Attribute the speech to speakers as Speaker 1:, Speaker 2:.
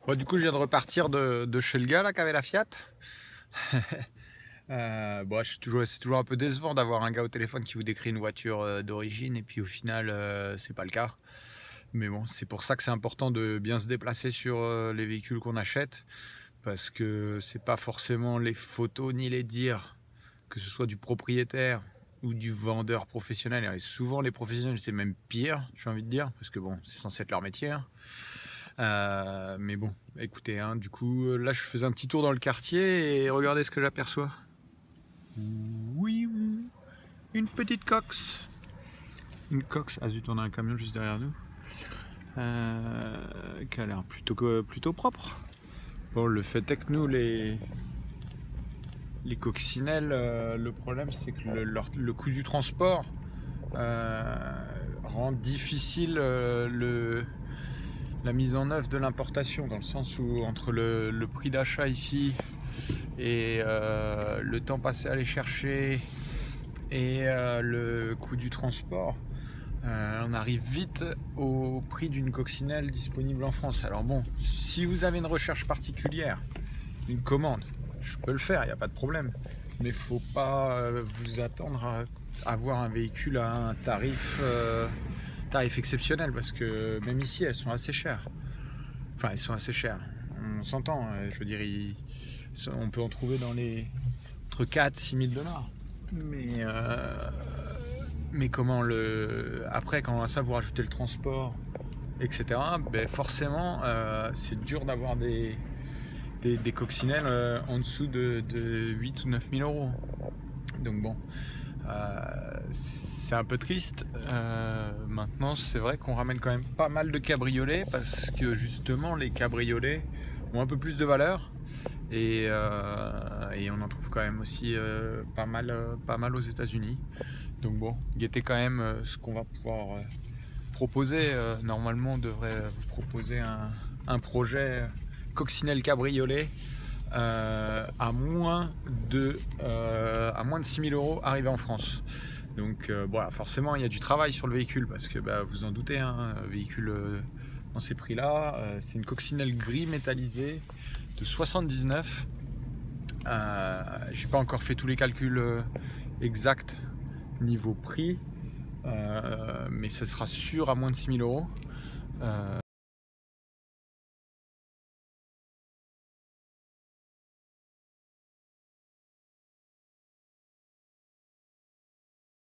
Speaker 1: Bon, du coup, je viens de repartir de chez le gars là qui avait la Fiat. Bon, c'est toujours un peu décevant d'avoir un gars au téléphone qui vous décrit une voiture d'origine et puis au final, c'est pas le cas. Mais bon, c'est pour ça que c'est important de bien se déplacer sur les véhicules qu'on achète parce que c'est pas forcément les photos ni les dires, que ce soit du propriétaire ou du vendeur professionnel. Et souvent, les professionnels, c'est même pire, j'ai envie de dire, parce que bon, c'est censé être leur métier, hein. Mais bon, écoutez, hein, du coup, là je faisais un petit tour dans le quartier et regardez ce que j'aperçois. Oui, une petite cox. Une cox. Ah zut, on a un camion juste derrière nous. Qui a l'air plutôt propre. Bon, le fait est que nous, les coccinelles, le problème c'est que le coût du transport rend difficile la mise en œuvre de l'importation, dans le sens où entre le prix d'achat ici et le temps passé à les chercher et le coût du transport, on arrive vite au prix d'une coccinelle disponible en France. Alors bon, si vous avez une recherche particulière, une commande, je peux le faire, il n'y a pas de problème. Mais il ne faut pas vous attendre à avoir un véhicule à un tarif exceptionnel, parce que même ici, elles sont assez chères. Enfin, elles sont assez chères. On s'entend, je veux dire, on peut en trouver dans les entre 4 6 000 dollars. Mais comment après, quand à ça vous rajoutez le transport, etc., ben forcément, c'est dur d'avoir des coccinelles en dessous de 8 ou 9 000 euros. Donc bon, c'est un peu triste. Maintenant, c'est vrai qu'on ramène quand même pas mal de cabriolets, parce que justement, les cabriolets ont un peu plus de valeur. Et on en trouve quand même aussi pas mal aux États-Unis. Donc bon, guettez quand même ce qu'on va pouvoir proposer. Normalement, on devrait vous proposer un projet coccinelle cabriolet à moins de 6 000 euros arrivé en France. Donc voilà, forcément il y a du travail sur le véhicule, parce que vous en doutez, hein, un véhicule dans ces prix là, c'est une coccinelle gris métallisée de 79. J'ai pas encore fait tous les calculs exacts niveau prix, mais ce sera sûr à moins de 6 000 euros.